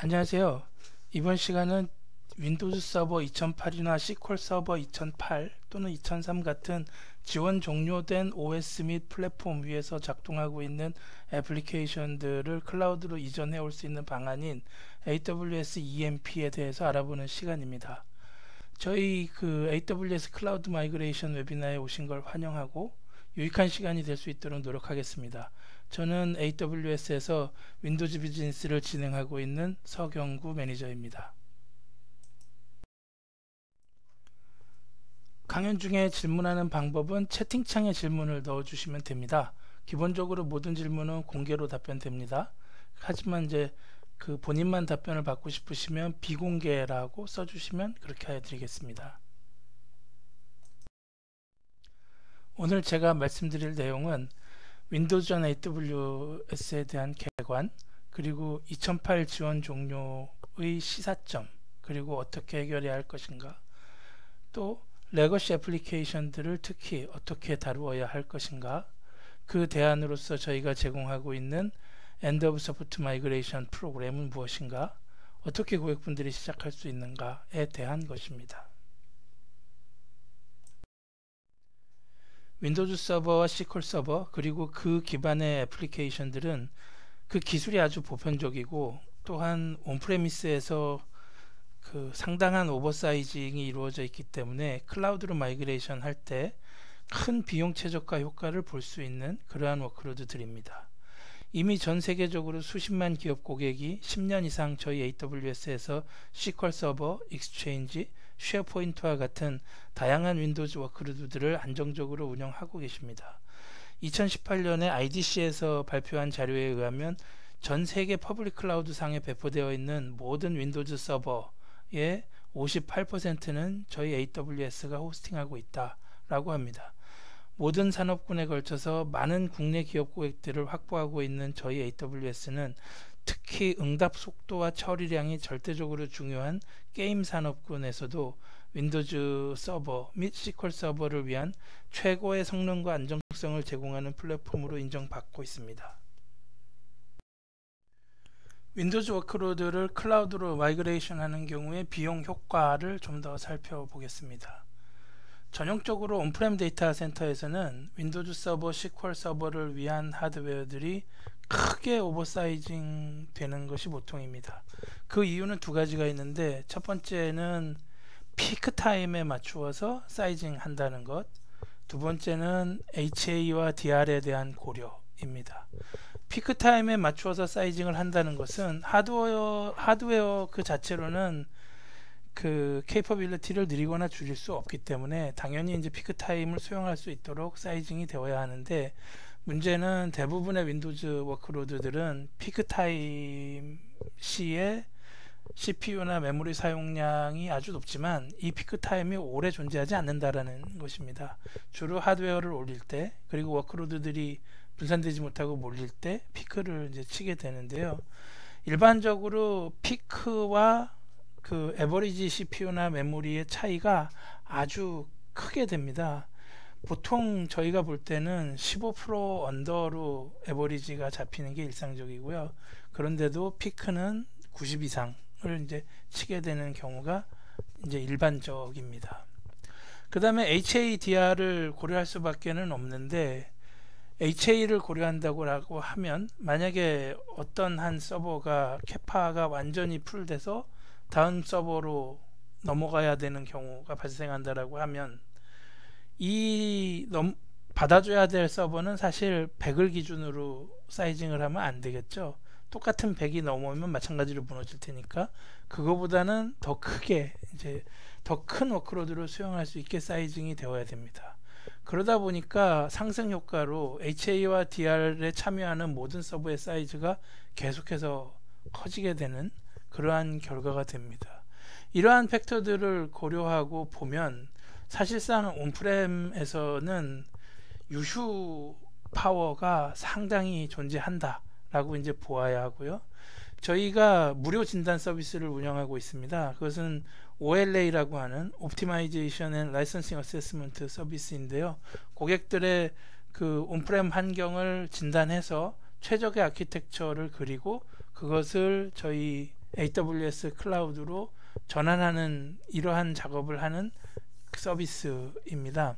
안녕하세요. 이번 시간은 윈도우즈 서버 2008이나 SQL 서버 2008 또는 2003 같은 지원 종료된 OS 및 플랫폼 위에서 작동하고 있는 애플리케이션들을 클라우드로 이전해 올 수 있는 방안인 AWS EMP에 대해서 알아보는 시간입니다. 저희 AWS 클라우드 마이그레이션 웨비나에 오신 걸 환영하고 유익한 시간이 될 수 있도록 노력하겠습니다. 저는 AWS에서 윈도우즈 비즈니스를 진행하고 있는 서경구 매니저입니다. 강연 중에 질문하는 방법은 채팅창에 질문을 넣어주시면 됩니다. 기본적으로 모든 질문은 공개로 답변됩니다. 하지만 이제 본인만 답변을 받고 싶으시면 비공개라고 써주시면 그렇게 해드리겠습니다. 오늘 제가 말씀드릴 내용은 윈도우즈 온 AWS에 대한 개관, 그리고 2008 지원 종료의 시사점, 그리고 어떻게 해결해야 할 것인가, 또 레거시 애플리케이션들을 특히 어떻게 다루어야 할 것인가, 그 대안으로서 저희가 제공하고 있는 엔드 오브 서포트 마이그레이션 프로그램은 무엇인가, 어떻게 고객분들이 시작할 수 있는가에 대한 것입니다. 윈도우즈 서버와 SQL 서버 그리고 그 기반의 애플리케이션들은 그 기술이 아주 보편적이고, 또한 온프레미스에서 상당한 오버사이징이 이루어져 있기 때문에 클라우드로 마이그레이션 할 때 큰 비용 최적화 효과를 볼 수 있는 그러한 워크로드들입니다. 이미 전 세계적으로 수십만 기업 고객이 10년 이상 저희 AWS에서 SQL 서버, 익스체인지, 쉐어포인트와 같은 다양한 윈도우즈 워크로드들을 안정적으로 운영하고 계십니다. 2018년에 IDC에서 발표한 자료에 의하면 전 세계 퍼블릭 클라우드 상에 배포되어 있는 모든 윈도우즈 서버의 58%는 저희 AWS가 호스팅하고 있다라고 합니다. 모든 산업군에 걸쳐서 많은 국내 기업 고객들을 확보하고 있는 저희 AWS는 특히 응답 속도와 처리량이 절대적으로 중요한 게임 산업군에서도 윈도우즈 서버 및 SQL 서버를 위한 최고의 성능과 안정성을 제공하는 플랫폼으로 인정받고 있습니다. 윈도우즈 워크로드를 클라우드로 마이그레이션 하는 경우에 비용 효과를 좀 더 살펴보겠습니다. 전형적으로 온프렘 데이터 센터에서는 윈도우즈 서버, SQL 서버를 위한 하드웨어들이 크게 오버사이징 되는 것이 보통입니다. 그 이유는 두 가지가 있는데, 첫 번째는 피크 타임에 맞추어서 사이징 한다는 것, 두 번째는 HA와 DR에 대한 고려입니다. 피크 타임에 맞추어서 사이징을 한다는 것은 하드웨어 그 자체로는 케이퍼빌리티를 느리거나 줄일 수 없기 때문에 당연히 이제 피크 타임을 수용할 수 있도록 사이징이 되어야 하는데, 문제는 대부분의 윈도우즈 워크로드들은 피크 타임 시에 CPU나 메모리 사용량이 아주 높지만 이 피크 타임이 오래 존재하지 않는다라는 것입니다. 주로 하드웨어를 올릴 때, 그리고 워크로드들이 분산되지 못하고 몰릴 때 피크를 이제 치게 되는데요. 일반적으로 피크와 에버리지 CPU나 메모리의 차이가 아주 크게 됩니다. 보통 저희가 볼 때는 15% 언더로 에버리지가 잡히는 게 일상적이고요. 그런데도 피크는 90 이상을 이제 치게 되는 경우가 이제 일반적입니다. 그 다음에 HADR을 고려할 수밖에는 없는데, HA를 고려한다고 하면 만약에 어떤 한 서버가 캐파가 완전히 풀돼서 다음 서버로 넘어가야 되는 경우가 발생한다라고 하면 받아줘야 될 서버는 사실 100을 기준으로 사이징을 하면 안 되겠죠. 똑같은 100이 넘으면 마찬가지로 무너질 테니까 그거보다는 더 크게 이제 더 큰 워크로드를 수용할 수 있게 사이징이 되어야 됩니다. 그러다 보니까 상승 효과로 HA와 DR에 참여하는 모든 서버의 사이즈가 계속해서 커지게 되는 그러한 결과가 됩니다. 이러한 팩터들을 고려하고 보면 사실상 온프렘에서는 유휴 파워가 상당히 존재한다 라고 이제 보아야 하고요. 저희가 무료 진단 서비스를 운영하고 있습니다. 그것은 OLA라고 하는 Optimization and Licensing Assessment 서비스인데요. 고객들의 온프렘 환경을 진단해서 최적의 아키텍처를 그리고 그것을 저희 AWS 클라우드로 전환하는 이러한 작업을 하는 서비스입니다.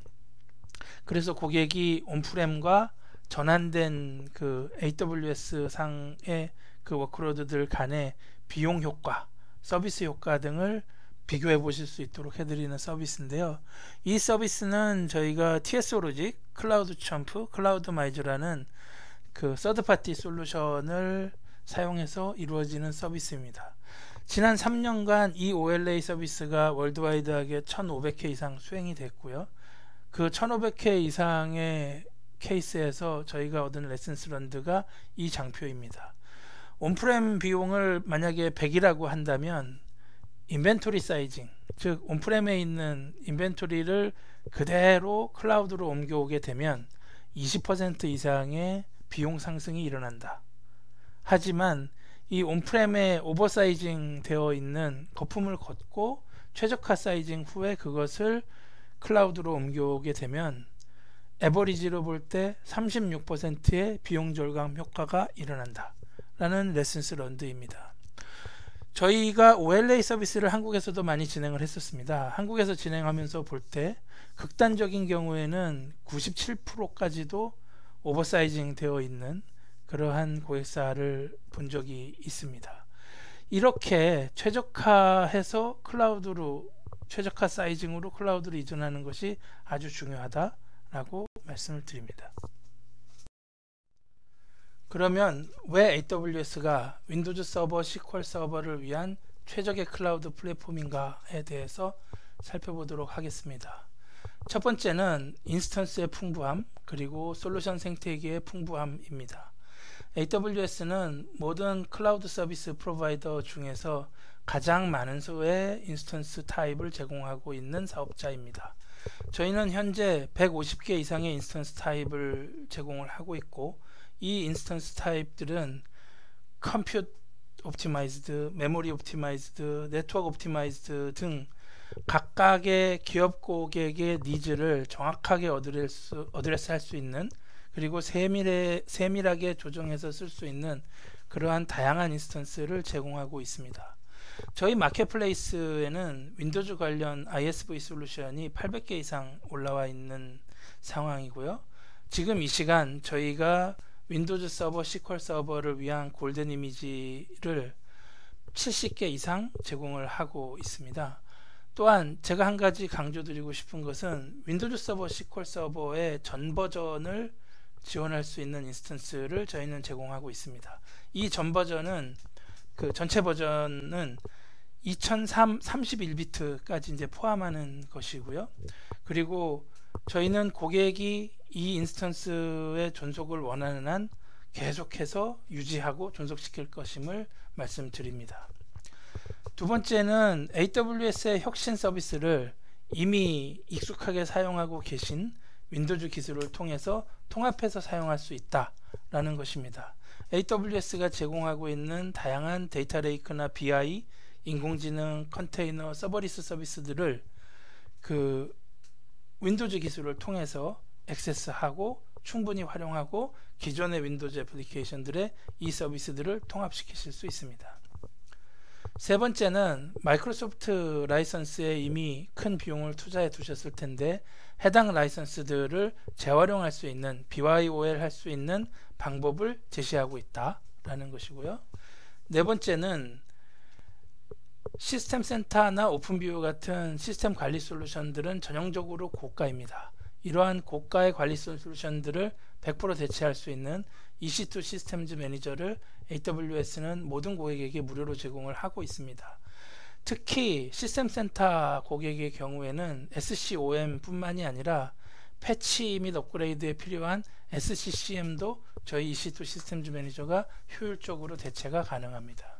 그래서 고객이 온프렘과 전환된 그 AWS 상의 그 워크로드들 간의 비용 효과, 서비스 효과 등을 비교해 보실 수 있도록 해드리는 서비스인데요. 이 서비스는 저희가 TS로직, 클라우드 첨프, 클라우드마이즈라는 그 서드파티 솔루션을 사용해서 이루어지는 서비스입니다. 지난 3년간 이 OLA 서비스가 월드와이드하게 1500회 이상 수행이 됐고요. 그 1500회 이상의 케이스에서 저희가 얻은 레슨스 런드가 이 장표입니다. 온프렘 비용을 만약에 100이라고 한다면 인벤토리 사이징, 즉 온프렘에 있는 인벤토리를 그대로 클라우드로 옮겨오게 되면 20% 이상의 비용 상승이 일어난다. 하지만 이 온프렘에 오버사이징 되어 있는 거품을 걷고 최적화 사이징 후에 그것을 클라우드로 옮겨오게 되면 에버리지로 볼 때 36%의 비용 절감 효과가 일어난다 라는 레슨스 런드입니다. 저희가 OLA 서비스를 한국에서도 많이 진행을 했었습니다. 한국에서 진행하면서 볼 때 극단적인 경우에는 97%까지도 오버사이징 되어 있는 그러한 고객사를 본 적이 있습니다. 이렇게 최적화해서 클라우드로, 최적화 사이징으로 클라우드로 이전하는 것이 아주 중요하다라고 말씀을 드립니다. 그러면 왜 AWS가 윈도우즈 서버, SQL 서버를 위한 최적의 클라우드 플랫폼인가에 대해서 살펴보도록 하겠습니다. 첫 번째는 인스턴스의 풍부함, 그리고 솔루션 생태계의 풍부함입니다. AWS는 모든 클라우드 서비스 프로바이더 중에서 가장 많은 수의 인스턴스 타입을 제공하고 있는 사업자입니다. 저희는 현재 150개 이상의 인스턴스 타입을 제공을 하고 있고, 이 인스턴스 타입들은 컴퓨트 옵티마이즈드, 메모리 옵티마이즈드, 네트워크 옵티마이즈드 등 각각의 기업 고객의 니즈를 정확하게 어드레스 할 수 있는, 그리고 세밀하게 조정해서 쓸 수 있는 그러한 다양한 인스턴스를 제공하고 있습니다. 저희 마켓플레이스에는 윈도우즈 관련 ISV 솔루션이 800개 이상 올라와 있는 상황이고요. 지금 이 시간 저희가 윈도우즈 서버, SQL 서버를 위한 골든 이미지를 70개 이상 제공을 하고 있습니다. 또한 제가 한 가지 강조드리고 싶은 것은 윈도우즈 서버, SQL 서버의 전 버전을 지원할 수 있는 인스턴스를 저희는 제공하고 있습니다. 이 전 버전은, 그 전체 버전은 2031비트까지 이제 포함하는 것이고요. 그리고 저희는 고객이 이 인스턴스의 존속을 원하는 한 계속해서 유지하고 존속시킬 것임을 말씀드립니다. 두 번째는 AWS의 혁신 서비스를 이미 익숙하게 사용하고 계신 윈도우즈 기술을 통해서 통합해서 사용할 수 있다라는 것입니다. AWS가 제공하고 있는 다양한 데이터 레이크나 BI, 인공지능, 컨테이너, 서버리스 서비스들을 그 윈도우즈 기술을 통해서 액세스하고 충분히 활용하고 기존의 윈도우즈 애플리케이션들의 이 서비스들을 통합시키실 수 있습니다. 세 번째는 마이크로소프트 라이선스에 이미 큰 비용을 투자해 두셨을 텐데 해당 라이선스들을 재활용할 수 있는, BYOL 할 수 있는 방법을 제시하고 있다라는 것이고요. 네 번째는 시스템 센터나 오픈뷰 같은 시스템 관리 솔루션들은 전형적으로 고가입니다. 이러한 고가의 관리 솔루션들을 100% 대체할 수 있는 EC2 시스템즈 매니저를 AWS는 모든 고객에게 무료로 제공을 하고 있습니다. 특히 시스템 센터 고객의 경우에는 SCOM 뿐만이 아니라 패치 및 업그레이드에 필요한 SCCM도 저희 EC2 시스템즈 매니저가 효율적으로 대체가 가능합니다.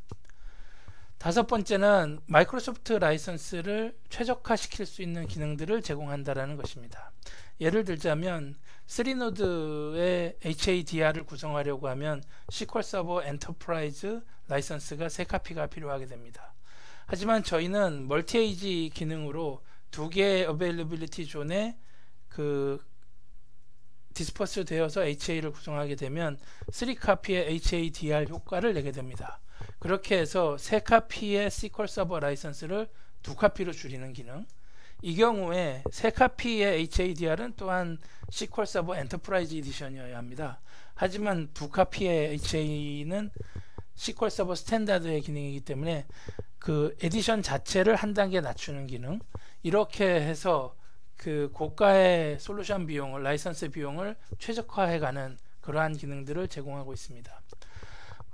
다섯 번째는 마이크로소프트 라이선스를 최적화시킬 수 있는 기능들을 제공한다는 것입니다. 예를 들자면 3노드의 HADR을 구성하려고 하면 SQL 서버 엔터프라이즈 라이선스가 3카피가 필요하게 됩니다. 하지만 저희는 멀티에이지 기능으로 2개의 어베일러빌리티 존의 그 디스퍼스 되어서 HA를 구성하게 되면 3카피의 HADR 효과를 내게 됩니다. 그렇게 해서 3카피의 SQL 서버 라이선스를 2카피로 줄이는 기능. 이 경우에 3카피의 HADR은 또한 SQL 서버 엔터프라이즈 에디션이어야 합니다. 하지만 2카피의 HA는 SQL 서버 스탠다드의 기능이기 때문에 그 에디션 자체를 한 단계 낮추는 기능. 이렇게 해서 그 고가의 솔루션 비용을, 라이선스 비용을 최적화해가는 그러한 기능들을 제공하고 있습니다.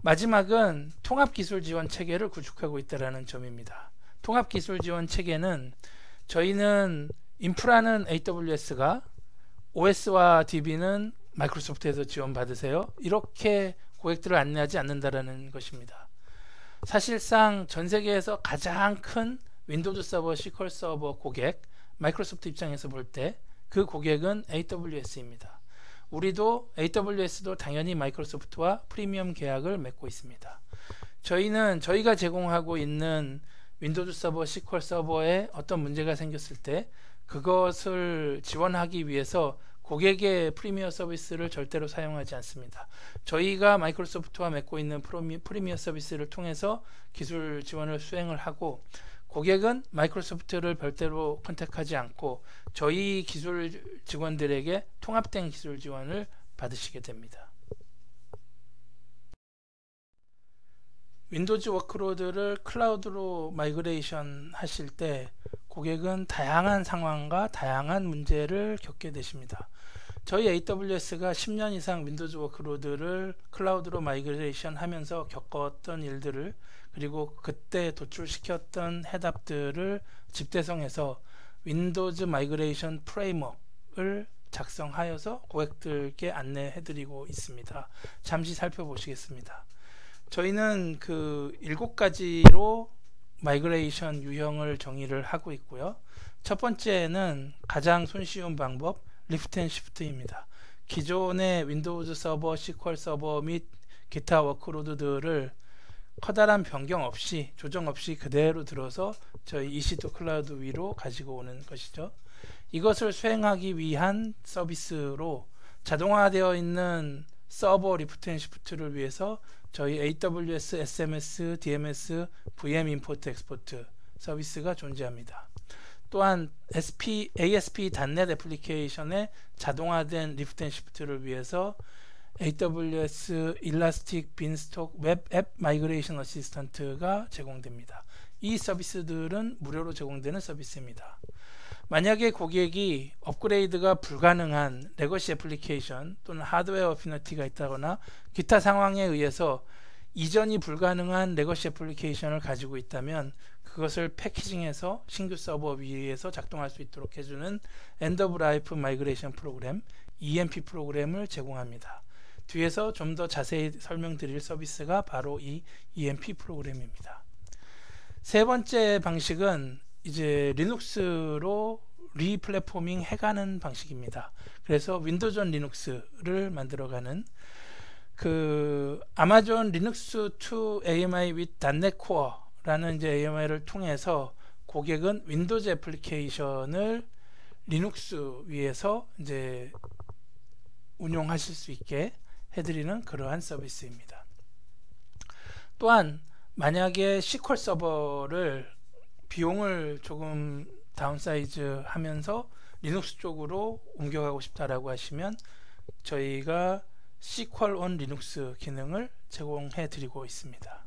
마지막은 통합기술 지원 체계를 구축하고 있다는 점입니다. 통합기술 지원 체계는 저희는 인프라는 AWS가, OS와 DB는 마이크로소프트에서 지원받으세요. 이렇게 고객들을 안내하지 않는다라는 것입니다. 사실상 전 세계에서 가장 큰 윈도우즈 서버, SQL 서버 고객, 마이크로소프트 입장에서 볼 때 그 고객은 AWS입니다. 우리도 AWS도 당연히 마이크로소프트와 프리미엄 계약을 맺고 있습니다. 저희는 저희가 제공하고 있는 윈도우즈 서버, SQL 서버에 어떤 문제가 생겼을 때 그것을 지원하기 위해서 고객의 프리미어 서비스를 절대로 사용하지 않습니다. 저희가 마이크로소프트와 맺고 있는 프리미어 서비스를 통해서 기술 지원을 수행을 하고, 고객은 마이크로소프트를 별도로 컨택하지 않고 저희 기술 직원들에게 통합된 기술 지원을 받으시게 됩니다. 윈도우즈 워크로드를 클라우드로 마이그레이션 하실 때 고객은 다양한 상황과 다양한 문제를 겪게 되십니다. 저희 AWS가 10년 이상 윈도우즈 워크로드를 클라우드로 마이그레이션 하면서 겪었던 일들을, 그리고 그때 도출시켰던 해답들을 집대성해서 윈도우즈 마이그레이션 프레임워크를 작성하여서 고객들께 안내해드리고 있습니다. 잠시 살펴보시겠습니다. 저희는 그 7가지로 마이그레이션 유형을 정의를 하고 있고요. 첫 번째는 가장 손쉬운 방법, 리프트 앤 시프트입니다. 기존의 윈도우즈 서버, SQL 서버 및 기타 워크로드들을 커다란 변경 없이, 조정 없이 그대로 들어서 저희 EC2 클라우드 위로 가지고 오는 것이죠. 이것을 수행하기 위한 서비스로 자동화되어 있는 서버 리프트 앤 시프트를 위해서 저희 AWS SMS, DMS, VM 임포트 엑스포트 서비스가 존재합니다. 또한 ASP.NET 애플리케이션의 자동화된 리프트 앤 시프트를 위해서 AWS 일라스틱 빈스톡 웹 앱 마이그레이션 어시스턴트가 제공됩니다. 이 서비스들은 무료로 제공되는 서비스입니다. 만약에 고객이 업그레이드가 불가능한 레거시 애플리케이션 또는 하드웨어 어피너티가 있다거나 기타 상황에 의해서 이전이 불가능한 레거시 애플리케이션을 가지고 있다면 그것을 패키징해서 신규 서버 위에서 작동할 수 있도록 해주는 엔드 오브 라이프 마이그레이션 프로그램, EMP 프로그램을 제공합니다. 뒤에서 좀 더 자세히 설명드릴 서비스가 바로 이 EMP 프로그램입니다. 세 번째 방식은 이제 리눅스로 리플랫포밍 해가는 방식입니다. 그래서 윈도우즈 온 리눅스를 만들어가는 그 아마존 리눅스 2 AMI with .NET Core라는 이제 AMI를 통해서 고객은 윈도우즈 애플리케이션을 리눅스 위에서 이제 운용하실 수 있게 해드리는 그러한 서비스입니다. 또한 만약에 SQL 서버를 비용을 조금 다운사이즈 하면서 리눅스 쪽으로 옮겨가고 싶다라고 하시면 저희가 SQL on 리눅스 기능을 제공해 드리고 있습니다.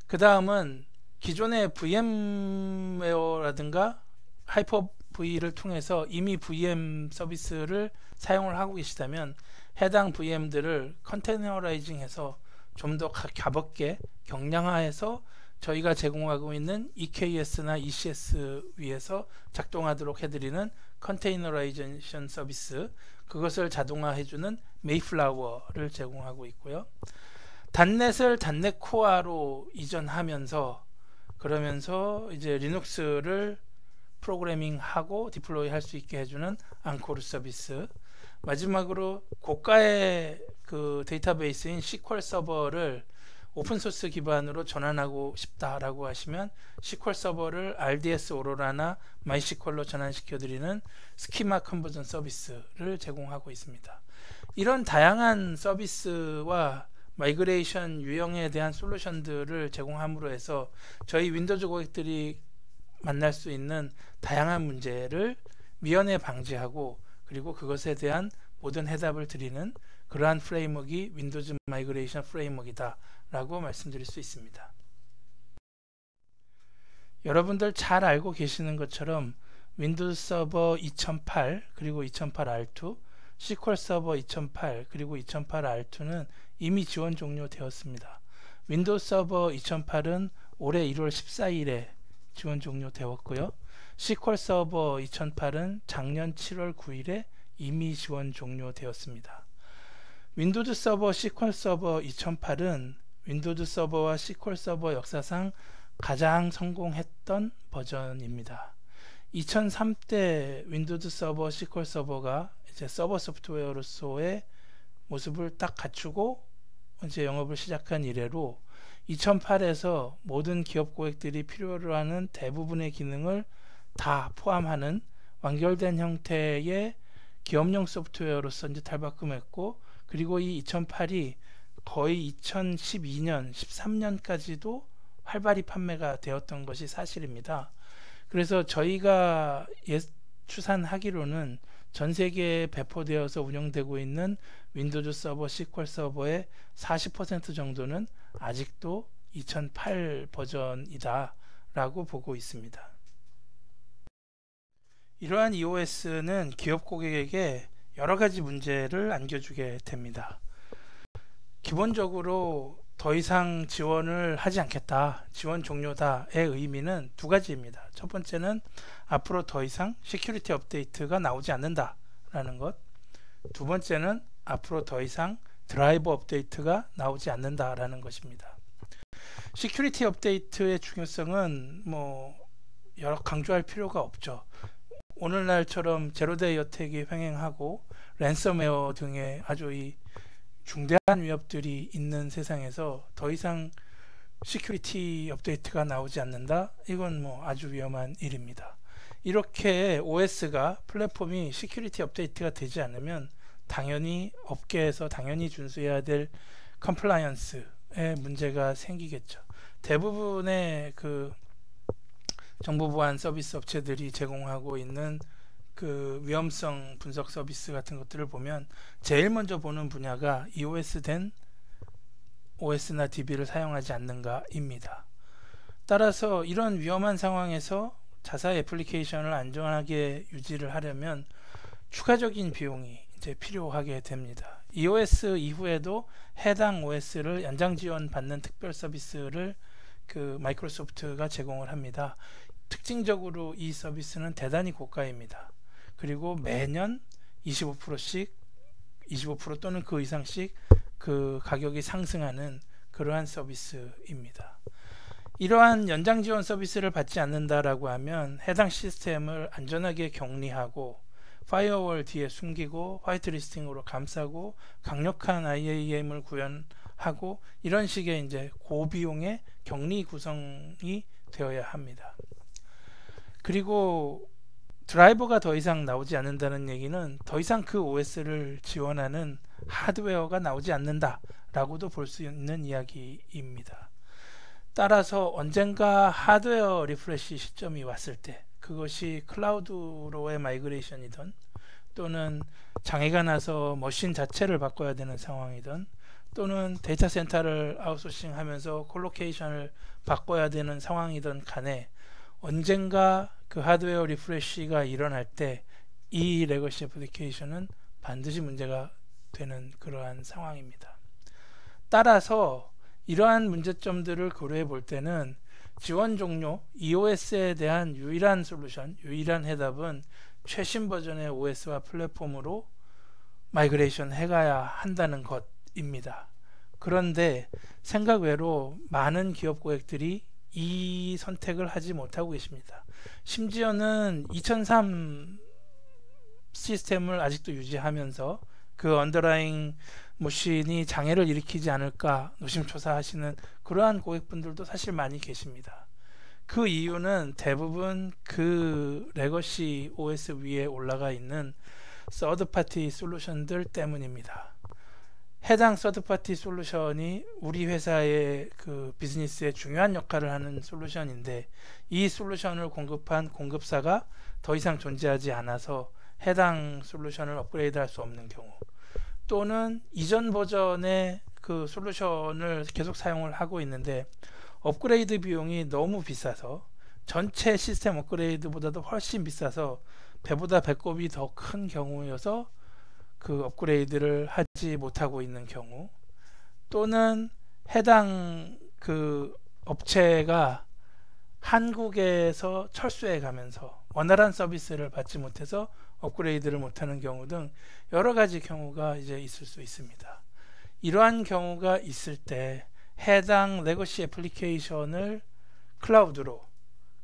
그 다음은 기존의 VM웨어라든가 하이퍼V를 통해서 이미 VM 서비스를 사용을 하고 계시다면 해당 VM들을 컨테이너라이징 해서 좀 더 가볍게 경량화해서 저희가 제공하고 있는 EKS나 ECS 위에서 작동하도록 해드리는 컨테이너라이제이션 서비스, 그것을 자동화해주는 메이플라워를 제공하고 있고요. .NET을 .NET 코어로 이전하면서 그러면서 이제 리눅스를 프로그래밍하고 디플로이 할 수 있게 해주는 앙코르 서비스, 마지막으로 고가의 그 데이터베이스인 SQL 서버를 오픈소스 기반으로 전환하고 싶다라고 하시면 SQL 서버를 RDS 오로라나 마이스QL로 전환시켜드리는 스키마 컨버전 서비스를 제공하고 있습니다. 이런 다양한 서비스와 마이그레이션 유형에 대한 솔루션들을 제공함으로 해서 저희 윈도우즈 고객들이 만날 수 있는 다양한 문제를 미연에 방지하고 그리고 그것에 대한 모든 해답을 드리는 그러한 프레임워크가 윈도우즈 마이그레이션 프레임워크이다 라고 말씀드릴 수 있습니다. 여러분들 잘 알고 계시는 것처럼 윈도우 서버 2008 그리고 2008R2, SQL 서버 2008 그리고 2008R2는 이미 지원 종료되었습니다. 윈도우 서버 2008은 올해 1월 14일에 지원 종료되었고요. SQL 서버 2008은 작년 7월 9일에 이미 지원 종료되었습니다. 윈도우즈 서버 SQL 서버 2008은 윈도우즈 서버와 SQL 서버 역사상 가장 성공했던 버전입니다. 2003때 윈도우즈 서버 SQL 서버가 이제 서버 소프트웨어로서의 모습을 딱 갖추고 이제 영업을 시작한 이래로 2008에서 모든 기업 고객들이 필요로 하는 대부분의 기능을 다 포함하는 완결된 형태의 기업용 소프트웨어로서 이제 탈바꿈했고, 그리고 이 2008이 거의 2012년, 13년까지도 활발히 판매가 되었던 것이 사실입니다. 그래서 저희가 추산하기로는 전 세계에 배포되어서 운영되고 있는 윈도우즈 서버 SQL 서버의 40% 정도는 아직도 2008 버전이다 라고 보고 있습니다. 이러한 EOS는 기업 고객에게 여러가지 문제를 안겨주게 됩니다. 기본적으로 더 이상 지원을 하지 않겠다, 지원 종료다의 의미는 두 가지입니다. 첫 번째는 앞으로 더 이상 시큐리티 업데이트가 나오지 않는다 라는 것, 두 번째는 앞으로 더 이상 드라이버 업데이트가 나오지 않는다 라는 것입니다. 시큐리티 업데이트의 중요성은 여러 강조할 필요가 없죠. 오늘날처럼 제로데이 어택이 횡행하고 랜섬웨어 등의 아주 중대한 위협들이 있는 세상에서 더 이상 시큐리티 업데이트가 나오지 않는다? 이건 아주 위험한 일입니다. 이렇게 OS가 플랫폼이 시큐리티 업데이트가 되지 않으면 당연히 업계에서 당연히 준수해야 될 컴플라이언스에 문제가 생기겠죠. 대부분의 정보 보안 서비스 업체들이 제공하고 있는 위험성 분석 서비스 같은 것들을 보면 제일 먼저 보는 분야가 EOS 된 OS나 DB를 사용하지 않는가 입니다. 따라서 이런 위험한 상황에서 자사 애플리케이션을 안전하게 유지를 하려면 추가적인 비용이 이제 필요하게 됩니다. EOS 이후에도 해당 OS를 연장 지원 받는 특별 서비스를 마이크로소프트가 제공을 합니다. 특징적으로 이 서비스는 대단히 고가입니다. 그리고 매년 25% 또는 그 이상씩 가격이 상승하는 그러한 서비스입니다. 이러한 연장 지원 서비스를 받지 않는다라고 하면 해당 시스템을 안전하게 격리하고 파이어월 뒤에 숨기고 화이트리스팅으로 감싸고 강력한 IAM을 구현하고 이런 식의 이제 고비용의 격리 구성이 되어야 합니다. 그리고 드라이버가 더 이상 나오지 않는다는 얘기는 더 이상 그 OS를 지원하는 하드웨어가 나오지 않는다 라고도 볼 수 있는 이야기입니다. 따라서 언젠가 하드웨어 리프레시 시점이 왔을 때, 그것이 클라우드로의 마이그레이션이든 또는 장애가 나서 머신 자체를 바꿔야 되는 상황이든 또는 데이터 센터를 아웃소싱 하면서 콜로케이션을 바꿔야 되는 상황이든 간에 언젠가 그 하드웨어 리프레시가 일어날 때 이 레거시 애플리케이션은 반드시 문제가 되는 그러한 상황입니다. 따라서 이러한 문제점들을 고려해 볼 때는 지원 종료 EOS에 대한 유일한 솔루션, 유일한 해답은 최신 버전의 OS와 플랫폼으로 마이그레이션 해가야 한다는 것입니다. 그런데 생각 외로 많은 기업 고객들이 이 선택을 하지 못하고 계십니다. 심지어는 2003 시스템을 아직도 유지하면서 그 언더라잉 머신이 장애를 일으키지 않을까 노심초사하시는 그러한 고객분들도 사실 많이 계십니다. 그 이유는 대부분 그 레거시 OS 위에 올라가 있는 서드파티 솔루션들 때문입니다. 해당 서드파티 솔루션이 우리 회사의 그 비즈니스에 중요한 역할을 하는 솔루션인데, 이 솔루션을 공급한 공급사가 더 이상 존재하지 않아서 해당 솔루션을 업그레이드 할 수 없는 경우, 또는 이전 버전의 그 솔루션을 계속 사용을 하고 있는데 업그레이드 비용이 너무 비싸서, 전체 시스템 업그레이드보다도 훨씬 비싸서 배보다 배꼽이 더 큰 경우여서 그 업그레이드를 하지 못하고 있는 경우, 또는 해당 그 업체가 한국에서 철수해 가면서 원활한 서비스를 받지 못해서 업그레이드를 못하는 경우 등 여러 가지 경우가 이제 있을 수 있습니다. 이러한 경우가 있을 때 해당 레거시 애플리케이션을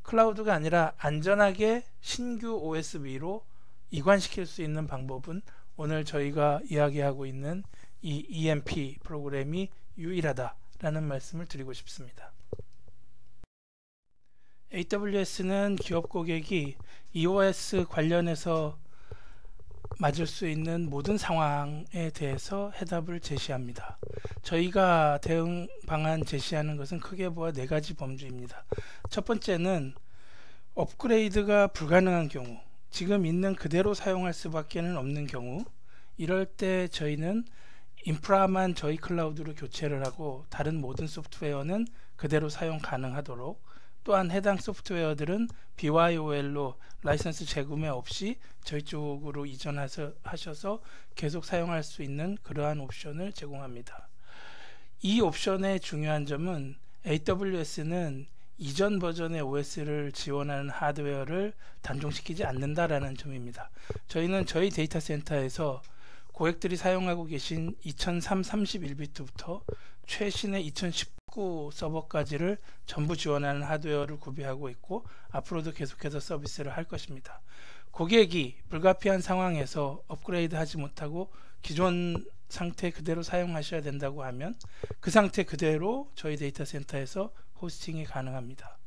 클라우드가 아니라 안전하게 신규 OS 위로 이관시킬 수 있는 방법은 오늘 저희가 이야기하고 있는 이 EMP 프로그램이 유일하다라는 말씀을 드리고 싶습니다. AWS는 기업 고객이 EOS 관련해서 맞을 수 있는 모든 상황에 대해서 해답을 제시합니다. 저희가 대응 방안 제시하는 것은 크게 보아 4가지 범주입니다. 첫 번째는 업그레이드가 불가능한 경우, 지금 있는 그대로 사용할 수밖에 없는 경우, 이럴 때 저희는 인프라만 저희 클라우드로 교체를 하고 다른 모든 소프트웨어는 그대로 사용 가능하도록, 또한 해당 소프트웨어들은 BYOL로 라이선스 재구매 없이 저희 쪽으로 이전하셔서 계속 사용할 수 있는 그러한 옵션을 제공합니다. 이 옵션의 중요한 점은 AWS는 이전 버전의 OS를 지원하는 하드웨어를 단종시키지 않는다라는 점입니다. 저희는 저희 데이터 센터에서 고객들이 사용하고 계신 2003 31비트부터 최신의 2019 서버까지를 전부 지원하는 하드웨어를 구비하고 있고, 앞으로도 계속해서 서비스를 할 것입니다. 고객이 불가피한 상황에서 업그레이드 하지 못하고 기존 상태 그대로 사용하셔야 된다고 하면 그 상태 그대로 저희 데이터 센터에서 호스팅이 가능합니다.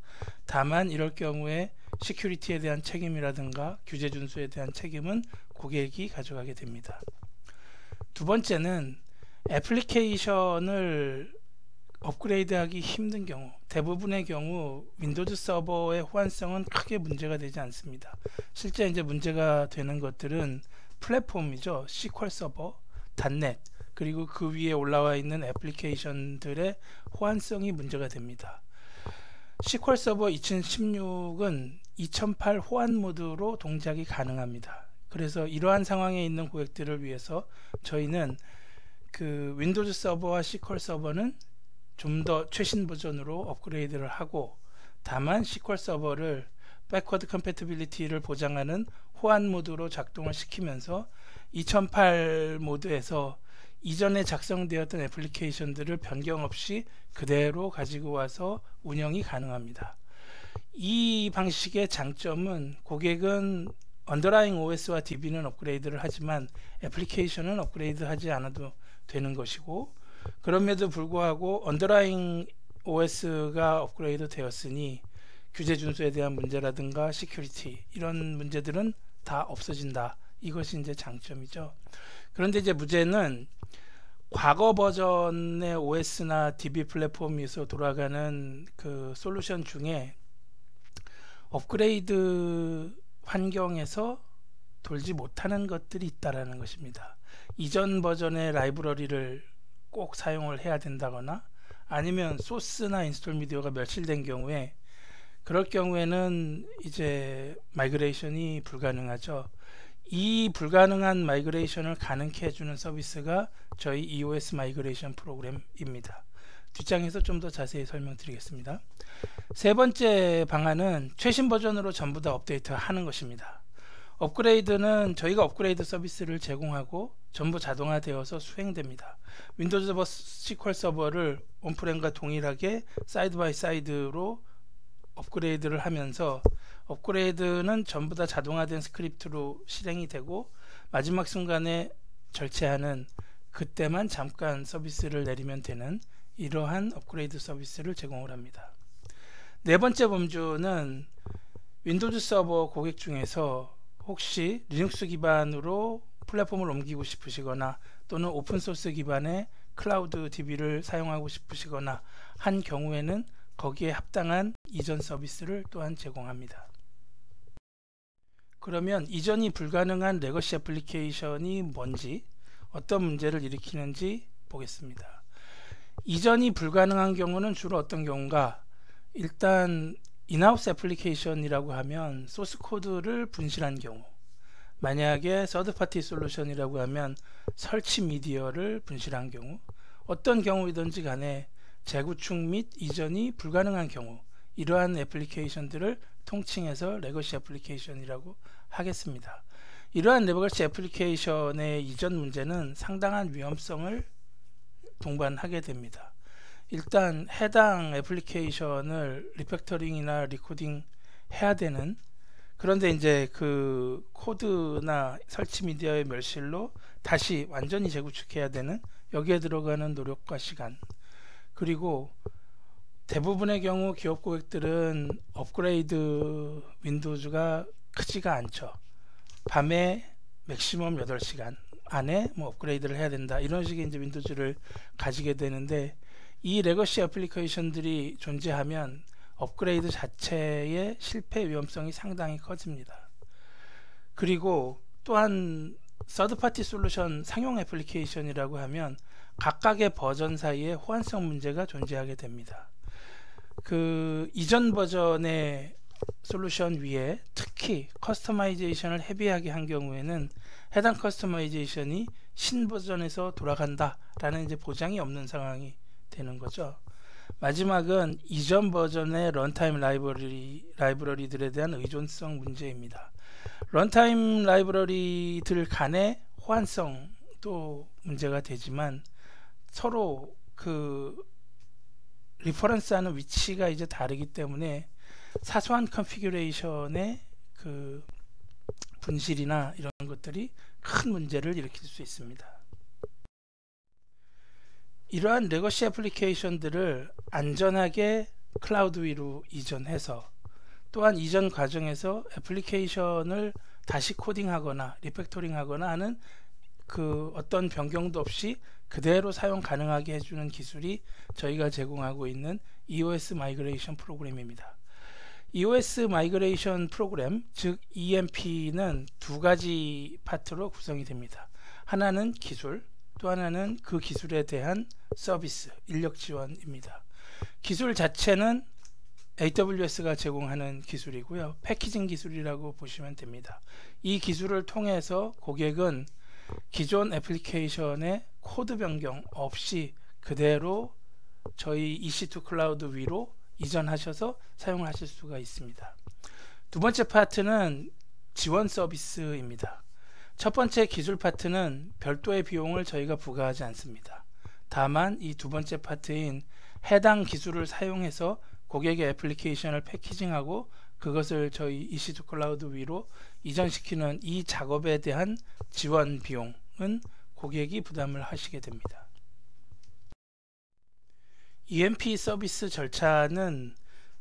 다만 이럴 경우에 시큐리티에 대한 책임이라든가 규제 준수에 대한 책임은 고객이 가져가게 됩니다. 두 번째는 애플리케이션을 업그레이드하기 힘든 경우, 대부분의 경우 윈도우즈 서버의 호환성은 크게 문제가 되지 않습니다. 실제 이제 문제가 되는 것들은 플랫폼이죠. SQL 서버, .NET, 그리고 그 위에 올라와 있는 애플리케이션들의 호환성이 문제가 됩니다. SQL 서버 2016은 2008 호환 모드로 동작이 가능합니다. 그래서 이러한 상황에 있는 고객들을 위해서 저희는 그 윈도우즈 서버와 SQL 서버는 좀 더 최신 버전으로 업그레이드를 하고, 다만 SQL 서버를 백워드 컴패티빌리티를 보장하는 호환 모드로 작동을 시키면서 2008 모드에서 이전에 작성되었던 애플리케이션들을 변경 없이 그대로 가지고 와서 운영이 가능합니다. 이 방식의 장점은 고객은 언더라잉 OS와 DB는 업그레이드를 하지만 애플리케이션은 업그레이드 하지 않아도 되는 것이고, 그럼에도 불구하고 언더라잉 OS가 업그레이드 되었으니 규제 준수에 대한 문제라든가 시큐리티, 이런 문제들은 다 없어진다. 이것이 이제 장점이죠. 그런데 이제 문제는 과거 버전의 OS나 DB 플랫폼에서 돌아가는 그 솔루션 중에 업그레이드 환경에서 돌지 못하는 것들이 있다라는 것입니다. 이전 버전의 라이브러리를 꼭 사용을 해야 된다거나, 아니면 소스나 인스톨 미디어가 멸실된 경우에, 그럴 경우에는 이제 마이그레이션이 불가능하죠. 이 불가능한 마이그레이션을 가능케 해주는 서비스가 저희 EOS 마이그레이션 프로그램입니다. 뒷장에서 좀 더 자세히 설명드리겠습니다. 세 번째 방안은 최신 버전으로 전부 다 업데이트 하는 것입니다. 업그레이드는 저희가 업그레이드 서비스를 제공하고 전부 자동화되어서 수행됩니다. 윈도우즈 서버 SQL 서버를 온프렘과 동일하게 사이드 바이 사이드로 업그레이드를 하면서, 업그레이드는 전부 다 자동화된 스크립트로 실행이 되고 마지막 순간에 절체하는 그때만 잠깐 서비스를 내리면 되는 이러한 업그레이드 서비스를 제공을 합니다. 네 번째 범주는 윈도우즈 서버 고객 중에서 혹시 리눅스 기반으로 플랫폼을 옮기고 싶으시거나 또는 오픈소스 기반의 클라우드 DB를 사용하고 싶으시거나 한 경우에는 거기에 합당한 이전 서비스를 또한 제공합니다. 그러면 이전이 불가능한 레거시 애플리케이션이 뭔지, 어떤 문제를 일으키는지 보겠습니다. 이전이 불가능한 경우는 주로 어떤 경우인가? 일단 인하우스 애플리케이션이라고 하면 소스 코드를 분실한 경우, 만약에 서드파티 솔루션이라고 하면 설치 미디어를 분실한 경우, 어떤 경우이든지 간에 재구축 및 이전이 불가능한 경우, 이러한 애플리케이션들을 통칭해서 레거시 애플리케이션이라고 하겠습니다. 이러한 레거시 애플리케이션의 이전 문제는 상당한 위험성을 동반하게 됩니다. 일단 해당 애플리케이션을 리팩터링이나 리코딩 해야 되는, 그런데 이제 그 코드나 설치 미디어의 멸실로 다시 완전히 재구축해야 되는, 여기에 들어가는 노력과 시간, 그리고 대부분의 경우 기업 고객들은 업그레이드 윈도우즈가 크지가 않죠. 밤에 맥시멈 8시간 안에 뭐 업그레이드를 해야 된다, 이런 식의 이제 윈도우즈를 가지게 되는데, 이 레거시 애플리케이션들이 존재하면 업그레이드 자체의 실패 위험성이 상당히 커집니다. 그리고 또한 서드파티 솔루션 상용 애플리케이션이라고 하면 각각의 버전 사이에 호환성 문제가 존재하게 됩니다. 그 이전 버전의 솔루션 위에 특히 커스터마이제이션을 헤비하게 한 경우에는 해당 커스터마이제이션이 신버전에서 돌아간다 라는 이제 보장이 없는 상황이 되는 거죠. 마지막은 이전 버전의 런타임 라이브러리들에 대한 의존성 문제입니다. 런타임 라이브러리들 간의 호환성도 문제가 되지만 서로 그 리퍼런스하는 위치가 이제 다르기 때문에 사소한 컨피규레이션의 그 분실이나 이런 것들이 큰 문제를 일으킬 수 있습니다. 이러한 레거시 애플리케이션들을 안전하게 클라우드 위로 이전해서, 또한 이전 과정에서 애플리케이션을 다시 코딩하거나 리팩토링하거나 하는 그 어떤 변경도 없이 그대로 사용 가능하게 해주는 기술이 저희가 제공하고 있는 EOS 마이그레이션 프로그램입니다. EOS 마이그레이션 프로그램, 즉 EMP는 두 가지 파트로 구성이 됩니다. 하나는 기술, 또 하나는 그 기술에 대한 서비스, 인력 지원입니다. 기술 자체는 AWS가 제공하는 기술이고요. 패키징 기술이라고 보시면 됩니다. 이 기술을 통해서 고객은 기존 애플리케이션의 코드 변경 없이 그대로 저희 EC2 클라우드 위로 이전하셔서 사용하실 수가 있습니다. 두 번째 파트는 지원 서비스입니다. 첫 번째 기술 파트는 별도의 비용을 저희가 부과하지 않습니다. 다만 이 두 번째 파트인 해당 기술을 사용해서 고객의 애플리케이션을 패키징하고 그것을 저희 EC2 클라우드 위로 이전시키는 이 작업에 대한 지원 비용은 고객이 부담을 하시게 됩니다. EMP 서비스 절차는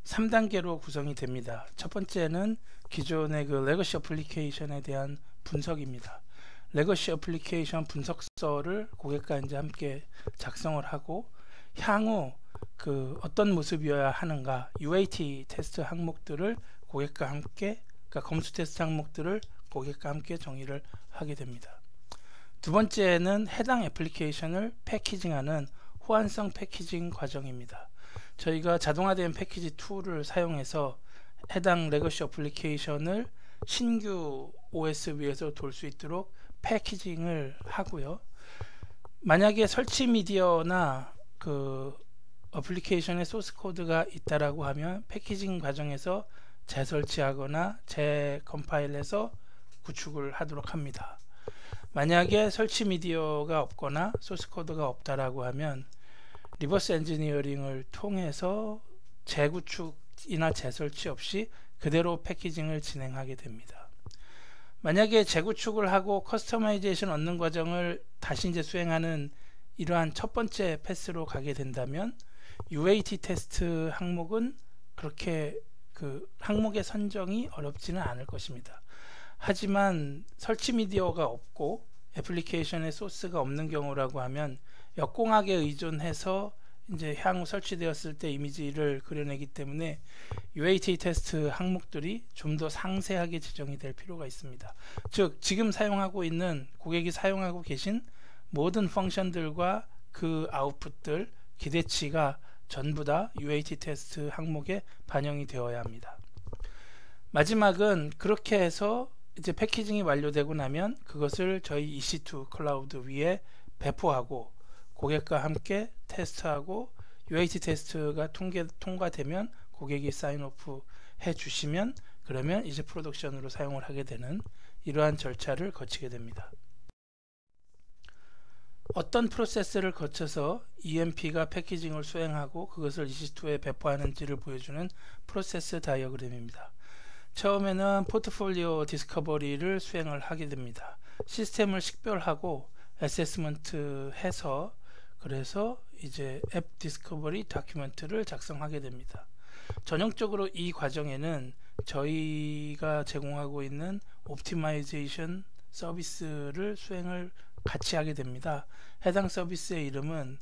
3단계로 구성이 됩니다. 첫 번째는 기존의 그 레거시 애플리케이션에 대한 분석입니다. 레거시 애플리케이션 분석서를 고객과 이제 함께 작성을 하고, 향후 그 어떤 모습이어야 하는가, UAT 테스트 항목들을 고객과 함께, 그러니까 검수 테스트 항목들을 고객과 함께 정의를 하게 됩니다. 두 번째는 해당 애플리케이션을 패키징하는 호환성 패키징 과정입니다. 저희가 자동화된 패키지 툴을 사용해서 해당 레거시 애플리케이션을 신규 OS 위에서 돌 수 있도록 패키징을 하고요. 만약에 설치 미디어나 그 애플리케이션의 소스 코드가 있다라고 하면 패키징 과정에서 재설치하거나 재컴파일해서 구축을 하도록 합니다. 만약에 설치 미디어가 없거나 소스 코드가 없다라고 하면 리버스 엔지니어링을 통해서 재구축이나 재설치 없이 그대로 패키징을 진행하게 됩니다. 만약에 재구축을 하고 커스터마이제이션 얻는 과정을 다시 이제 수행하는 이러한 첫 번째 패스로 가게 된다면 UAT 테스트 항목은 그렇게 그 항목의 선정이 어렵지는 않을 것입니다. 하지만 설치 미디어가 없고 애플리케이션의 소스가 없는 경우라고 하면 역공학에 의존해서 이제 향후 설치되었을 때 이미지를 그려내기 때문에 UAT 테스트 항목들이 좀 더 상세하게 지정이 될 필요가 있습니다. 즉 지금 사용하고 있는 고객이 사용하고 계신 모든 펑션들과 그 아웃풋들 기대치가 전부 다 UAT 테스트 항목에 반영이 되어야 합니다. 마지막은 그렇게 해서 이제 패키징이 완료되고 나면 그것을 저희 EC2 클라우드 위에 배포하고 고객과 함께 테스트하고 UAT 테스트가 통과되면 고객이 사인오프 해 주시면 그러면 이제 프로덕션으로 사용을 하게 되는 이러한 절차를 거치게 됩니다. 어떤 프로세스를 거쳐서 EMP가 패키징을 수행하고 그것을 EC2에 배포하는지를 보여주는 프로세스 다이어그램입니다. 처음에는 포트폴리오 디스커버리를 수행을 하게 됩니다. 시스템을 식별하고 어세스먼트 해서 그래서 이제 앱 디스커버리 다큐멘트를 작성하게 됩니다. 전형적으로 이 과정에는 저희가 제공하고 있는 옵티마이제이션 서비스를 수행을 같이 하게 됩니다. 해당 서비스의 이름은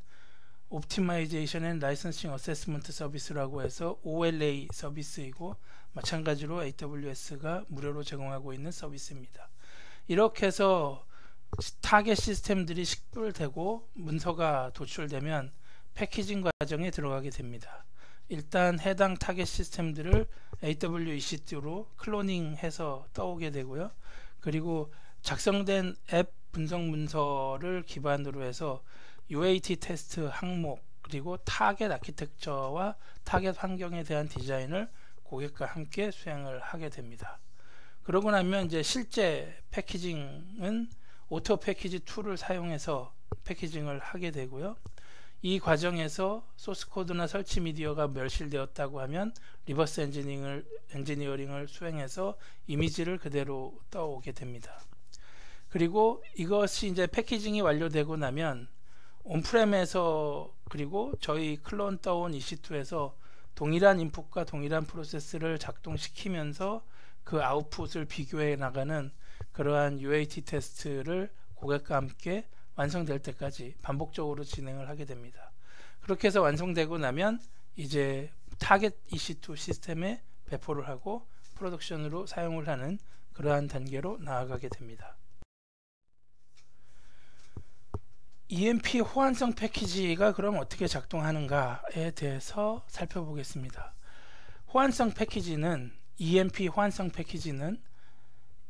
옵티마이제이션 앤 라이선싱 어세스먼트 서비스라고 해서 OLA 서비스이고 마찬가지로 AWS가 무료로 제공하고 있는 서비스입니다. 이렇게 해서 타겟 시스템들이 식별되고 문서가 도출되면 패키징 과정에 들어가게 됩니다. 일단 해당 타겟 시스템들을 AWEC2로 클로닝해서 떠오게 되고요. 그리고 작성된 앱 분석 문서를 기반으로 해서 UAT 테스트 항목 그리고 타겟 아키텍처와 타겟 환경에 대한 디자인을 고객과 함께 수행을 하게 됩니다. 그러고 나면 이제 실제 패키징은 오토 패키지 툴을 사용해서 패키징을 하게 되고요. 이 과정에서 소스 코드나 설치 미디어가 멸실되었다고 하면 리버스 엔지니어링을 수행해서 이미지를 그대로 떠오게 됩니다. 그리고 이것이 이제 패키징이 완료되고 나면 온프렘에서 그리고 저희 클론 떠온 EC2에서 동일한 인풋과 동일한 프로세스를 작동시키면서 그 아웃풋을 비교해 나가는 그러한 UAT 테스트를 고객과 함께 완성될 때까지 반복적으로 진행을 하게 됩니다. 그렇게 해서 완성되고 나면 이제 타겟 EC2 시스템에 배포를 하고 프로덕션으로 사용을 하는 그러한 단계로 나아가게 됩니다. EMP 호환성 패키지가 그럼 어떻게 작동하는가에 대해서 살펴보겠습니다. 호환성 패키지는 EMP 호환성 패키지는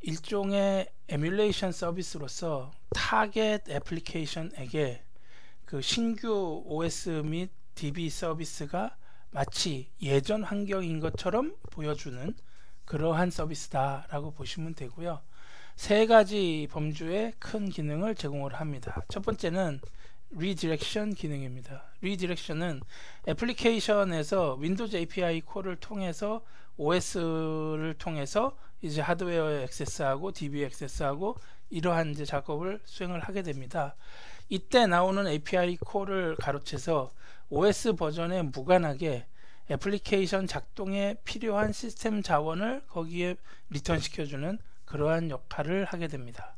일종의 에뮬레이션 서비스로서 타겟 애플리케이션에게 그 신규 OS 및 DB 서비스가 마치 예전 환경인 것처럼 보여주는 그러한 서비스다 라고 보시면 되고요. 세 가지 범주의 큰 기능을 제공을 합니다. 첫 번째는 리디렉션 기능입니다. 리디렉션은 애플리케이션에서 윈도우즈 API 콜을 통해서 OS를 통해서 이제 하드웨어에 액세스하고 DB에 액세스하고 이러한 이제 작업을 수행을 하게 됩니다. 이때 나오는 API 콜을 가로채서 OS 버전에 무관하게 애플리케이션 작동에 필요한 시스템 자원을 거기에 리턴 시켜주는 그러한 역할을 하게 됩니다.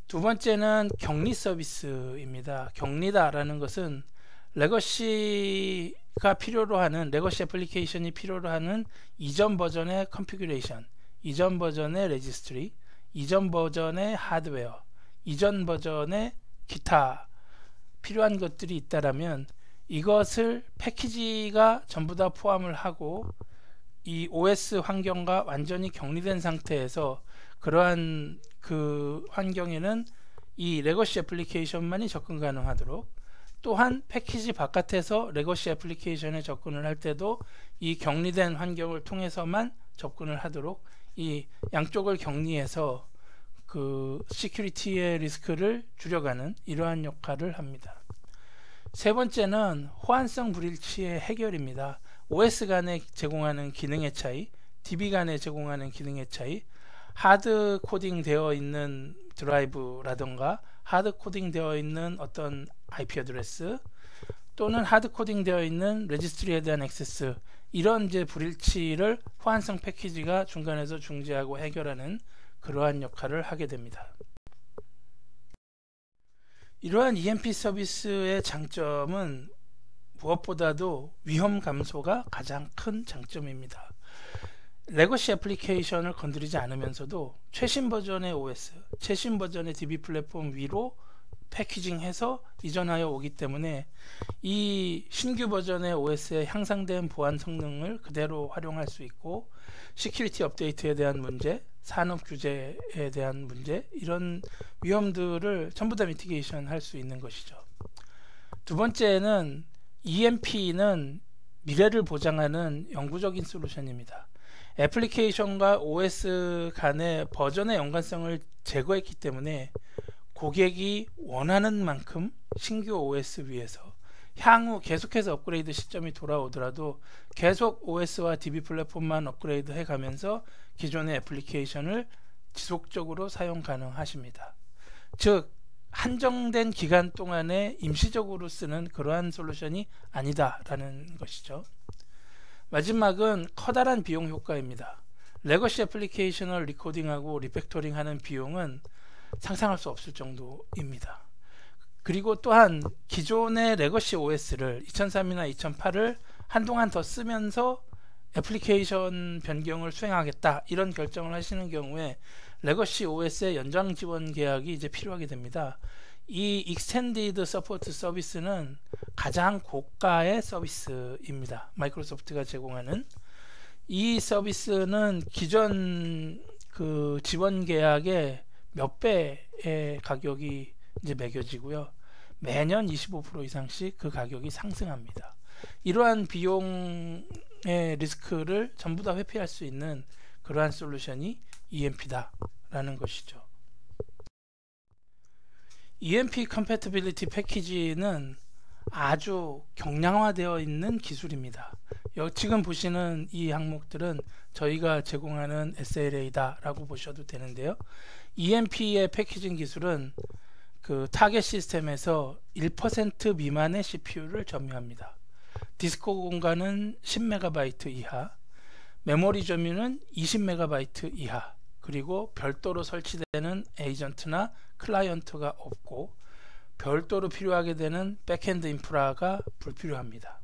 두 번째는 격리 서비스입니다. 격리다라는 것은 레거시가 필요로 하는 레거시 애플리케이션이 필요로 하는 이전 버전의 컨피규레이션, 이전 버전의 레지스트리, 이전 버전의 하드웨어, 이전 버전의 기타 필요한 것들이 있다라면 이것을 패키지가 전부 다 포함을 하고 이 OS 환경과 완전히 격리된 상태에서 그러한 그 환경에는 이 레거시 애플리케이션만이 접근 가능하도록 또한 패키지 바깥에서 레거시 애플리케이션에 접근을 할 때도 이 격리된 환경을 통해서만 접근을 하도록 이 양쪽을 격리해서 그 시큐리티의 리스크를 줄여가는 이러한 역할을 합니다. 세 번째는 호환성 불일치의 해결입니다. OS 간에 제공하는 기능의 차이, DB 간에 제공하는 기능의 차이, 하드 코딩 되어 있는 드라이브라던가 하드 코딩 되어 있는 어떤 IP 어드레스 또는 하드 코딩 되어 있는 레지스트리에 대한 액세스, 이런 이제 불일치를 호환성 패키지가 중간에서 중재하고 해결하는 그러한 역할을 하게 됩니다. 이러한 EMP 서비스의 장점은 무엇보다도 위험 감소가 가장 큰 장점입니다. 레거시 애플리케이션을 건드리지 않으면서도 최신 버전의 OS, 최신 버전의 DB 플랫폼 위로 패키징해서 이전하여 오기 때문에 이 신규 버전의 OS에 향상된 보안 성능을 그대로 활용할 수 있고, 시큐리티 업데이트에 대한 문제, 산업 규제에 대한 문제, 이런 위험들을 전부 다 미티게이션 할 수 있는 것이죠. 두 번째는 EMP는 미래를 보장하는 영구적인 솔루션입니다. 애플리케이션과 OS 간의 버전의 연관성을 제거했기 때문에 고객이 원하는 만큼 신규 OS 위에서 향후 계속해서 업그레이드 시점이 돌아오더라도 계속 OS와 DB 플랫폼만 업그레이드 해가면서 기존의 애플리케이션을 지속적으로 사용 가능하십니다. 즉 한정된 기간 동안에 임시적으로 쓰는 그러한 솔루션이 아니다라는 것이죠. 마지막은 커다란 비용 효과입니다. 레거시 애플리케이션을 리코딩하고 리팩토링하는 비용은 상상할 수 없을 정도입니다. 그리고 또한 기존의 레거시 OS를 2003이나 2008을 한동안 더 쓰면서 애플리케이션 변경을 수행하겠다, 이런 결정을 하시는 경우에 레거시 OS의 연장 지원 계약이 이제 필요하게 됩니다. 이 익스텐디드 서포트 서비스는 가장 고가의 서비스입니다. 마이크로소프트가 제공하는 이 서비스는 기존 그 지원 계약의 몇 배의 가격이 이제 매겨지고요. 매년 25% 이상씩 그 가격이 상승합니다. 이러한 비용의 리스크를 전부 다 회피할 수 있는 그러한 솔루션이 EMP다 라는 것이죠. EMP Compatibility 패키지는 아주 경량화되어 있는 기술입니다. 지금 보시는 이 항목들은 저희가 제공하는 SLA다 라고 보셔도 되는데요. EMP의 패키징 기술은 그 타겟 시스템에서 1% 미만의 CPU를 점유합니다. 디스크 공간은 10MB 이하, 메모리 점유는 20MB 이하, 그리고 별도로 설치되는 에이전트나 클라이언트가 없고 별도로 필요하게 되는 백엔드 인프라가 불필요합니다.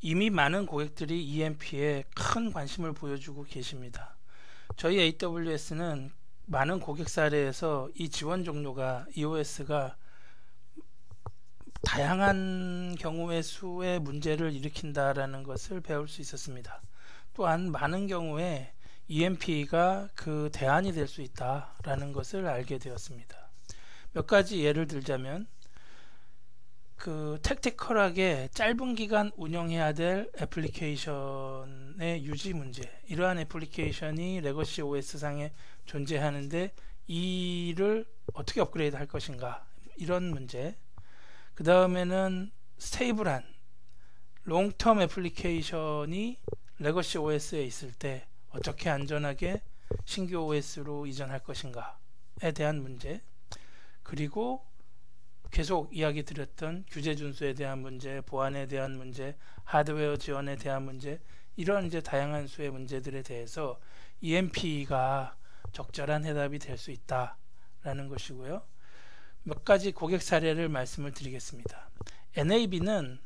이미 많은 고객들이 EMP에 큰 관심을 보여주고 계십니다. 저희 AWS는 많은 고객 사례에서 이 지원 종료가 EOS가 다양한 경우의 수의 문제를 일으킨다라는 것을 배울 수 있었습니다. 또한 많은 경우에 EMP가 그 대안이 될 수 있다라는 것을 알게 되었습니다. 몇 가지 예를 들자면 그 택티컬하게 짧은 기간 운영해야 될 애플리케이션의 유지 문제, 이러한 애플리케이션이 레거시 OS 상에 존재하는데 이를 어떻게 업그레이드 할 것인가, 이런 문제. 그 다음에는 스테이블한 롱텀 애플리케이션이 레거시 OS에 있을 때 어떻게 안전하게 신규 OS로 이전할 것인가에 대한 문제, 그리고 계속 이야기 드렸던 규제 준수에 대한 문제, 보안에 대한 문제, 하드웨어 지원에 대한 문제, 이런 이제 다양한 수의 문제들에 대해서 EMP가 적절한 해답이 될 수 있다라는 것이고요. 몇 가지 고객 사례를 말씀을 드리겠습니다. NAB는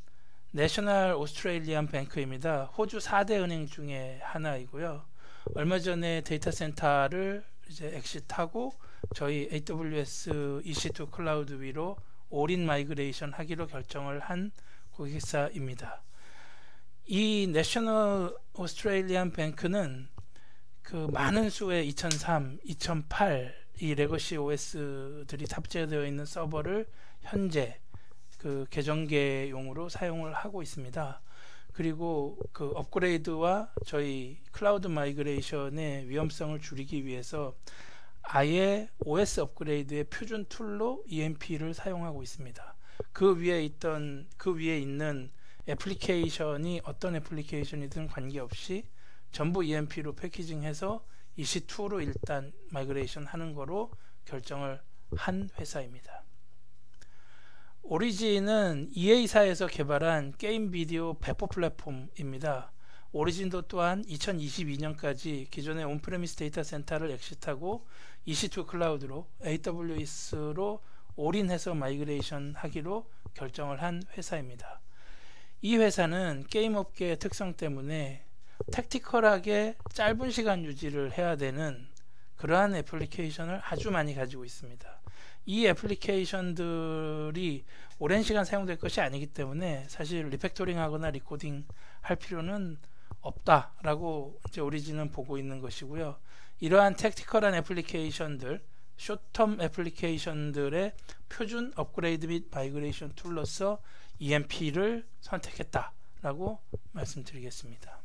내셔널 오스트레일리안 뱅크입니다. 호주 4대 은행 중에 하나이고요. 얼마 전에 데이터 센터를 이제 엑시트하고 저희 AWS EC2 클라우드 위로 올인 마이그레이션 하기로 결정을 한 고객사입니다. 이 내셔널 오스트레일리안 뱅크는 그 많은 수의 2003, 2008 이 레거시 OS들이 탑재되어 있는 서버를 현재 그 계정계용으로 사용을 하고 있습니다. 그리고 그 업그레이드와 저희 클라우드 마이그레이션의 위험성을 줄이기 위해서 아예 OS 업그레이드의 표준 툴로 EMP를 사용하고 있습니다. 그 위에 있는 애플리케이션이 어떤 애플리케이션이든 관계없이 전부 EMP로 패키징해서 EC2로 일단 마이그레이션 하는 거로 결정을 한 회사입니다. 오리진은 EA사에서 개발한 게임 비디오 배포 플랫폼입니다. 오리진도 또한 2022년까지 기존의 온프레미스 데이터 센터를 엑시트하고 EC2 클라우드로 AWS로 올인해서 마이그레이션 하기로 결정을 한 회사입니다. 이 회사는 게임 업계의 특성 때문에 택티컬하게 짧은 시간 유지를 해야 되는 그러한 애플리케이션을 아주 많이 가지고 있습니다. 이 애플리케이션들이 오랜 시간 사용될 것이 아니기 때문에 사실 리팩토링 하거나 리코딩 할 필요는 없다라고 이제 오리진은 보고 있는 것이고요. 이러한 택티컬한 애플리케이션들, 숏텀 애플리케이션들의 표준 업그레이드 및 마이그레이션 툴로서 EMP를 선택했다라고 말씀드리겠습니다.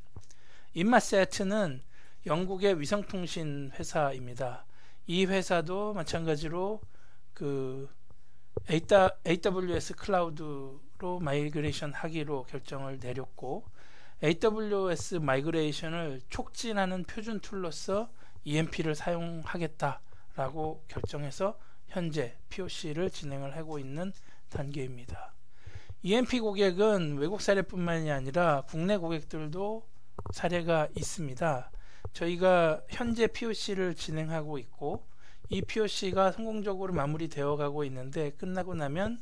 인마셋은 영국의 위성통신 회사입니다. 이 회사도 마찬가지로 그 AWS 클라우드로 마이그레이션 하기로 결정을 내렸고, AWS 마이그레이션을 촉진하는 표준 툴로서 EMP를 사용하겠다라고 결정해서 현재 POC를 진행을 하고 있는 단계입니다. EMP 고객은 외국 사례뿐만이 아니라 국내 고객들도 사례가 있습니다. 저희가 현재 POC를 진행하고 있고, 이 POC가 성공적으로 마무리되어 가고 있는데, 끝나고 나면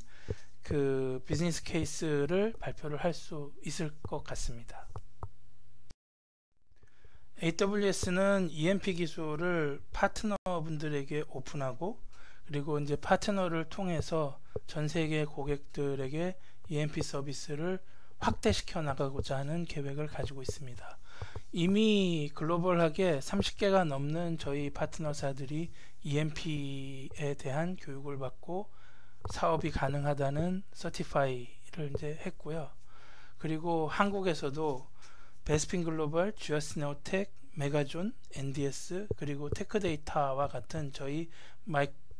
그 비즈니스 케이스를 발표를 할 수 있을 것 같습니다. AWS는 EMP 기술을 파트너분들에게 오픈하고, 그리고 이제 파트너를 통해서 전 세계 고객들에게 EMP 서비스를 확대시켜 나가고자 하는 계획을 가지고 있습니다. 이미 글로벌하게 30개가 넘는 저희 파트너사들이 EMP에 대한 교육을 받고 사업이 가능하다는 서티파이를 이제 했고요. 그리고 한국에서도 베스핀 글로벌, GS네오텍, 메가존, NDS, 그리고 테크데이터와 같은 저희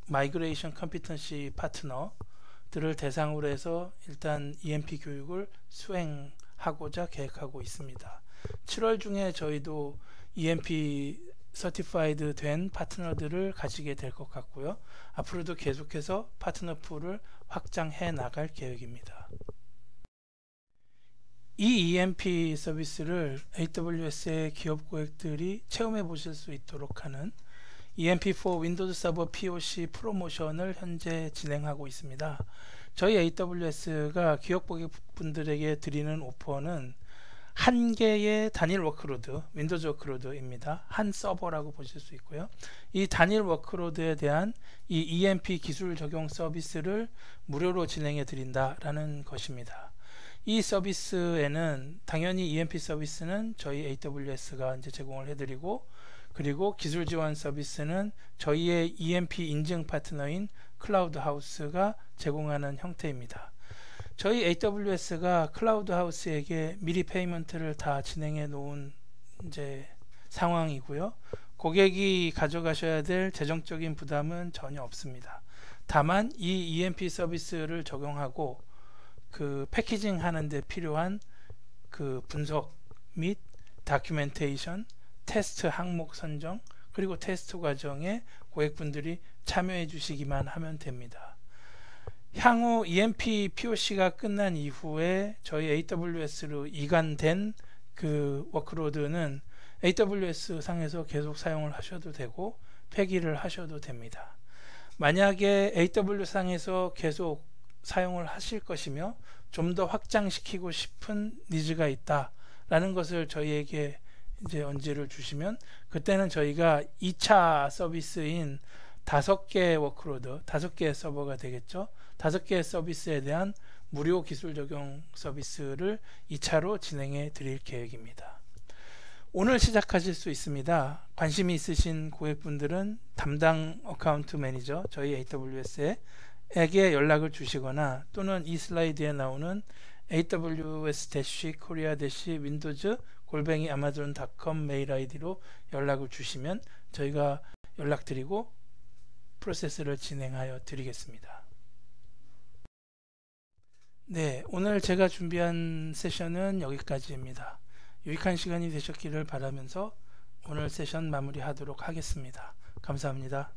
마이그레이션 컴피턴시 파트너들을 대상으로 해서 일단 EMP 교육을 수행하고자 계획하고 있습니다. 7월 중에 저희도 EMP 서티파이드 된 파트너들을 가지게 될 것 같고요. 앞으로도 계속해서 파트너 풀을 확장해 나갈 계획입니다. 이 EMP 서비스를 AWS의 기업 고객들이 체험해 보실 수 있도록 하는 EMP4 윈도우즈 서버 POC 프로모션을 현재 진행하고 있습니다. 저희 AWS가 기업 고객분들에게 드리는 오퍼는 한 개의 단일 워크로드, 윈도우즈 워크로드입니다. 한 서버라고 보실 수 있고요. 이 단일 워크로드에 대한 이 EMP 기술 적용 서비스를 무료로 진행해 드린다라는 것입니다. 이 서비스에는 당연히 EMP 서비스는 저희 AWS가 이제 제공을 해드리고, 그리고 기술 지원 서비스는 저희의 EMP 인증 파트너인 클라우드 하우스가 제공하는 형태입니다. 저희 AWS가 클라우드 하우스에게 미리 페이먼트를 다 진행해 놓은 이제 상황이고요. 고객이 가져가셔야 될 재정적인 부담은 전혀 없습니다. 다만 이 EMP 서비스를 적용하고 그 패키징 하는데 필요한 그 분석 및 다큐멘테이션, 테스트 항목 선정, 그리고 테스트 과정에 고객분들이 참여해 주시기만 하면 됩니다. 향후 EMP POC가 끝난 이후에 저희 AWS로 이관된 그 워크로드는 AWS 상에서 계속 사용을 하셔도 되고 폐기를 하셔도 됩니다. 만약에 AWS 상에서 계속 사용을 하실 것이며 좀 더 확장시키고 싶은 니즈가 있다라는 것을 저희에게 이제 언지를 주시면, 그때는 저희가 2차 서비스인 5개의 워크로드, 5개의 서버가 되겠죠. 5개의 서비스에 대한 무료 기술 적용 서비스를 2차로 진행해 드릴 계획입니다. 오늘 시작하실 수 있습니다. 관심이 있으신 고객분들은 담당 어카운트 매니저 저희 AWS에게 연락을 주시거나, 또는 이 슬라이드에 나오는 aws-korea-windows@amazon.com 메일 아이디로 연락을 주시면 저희가 연락드리고 프로세스를 진행하여 드리겠습니다. 네, 오늘 제가 준비한 세션은 여기까지입니다. 유익한 시간이 되셨기를 바라면서 오늘 세션 마무리하도록 하겠습니다. 감사합니다.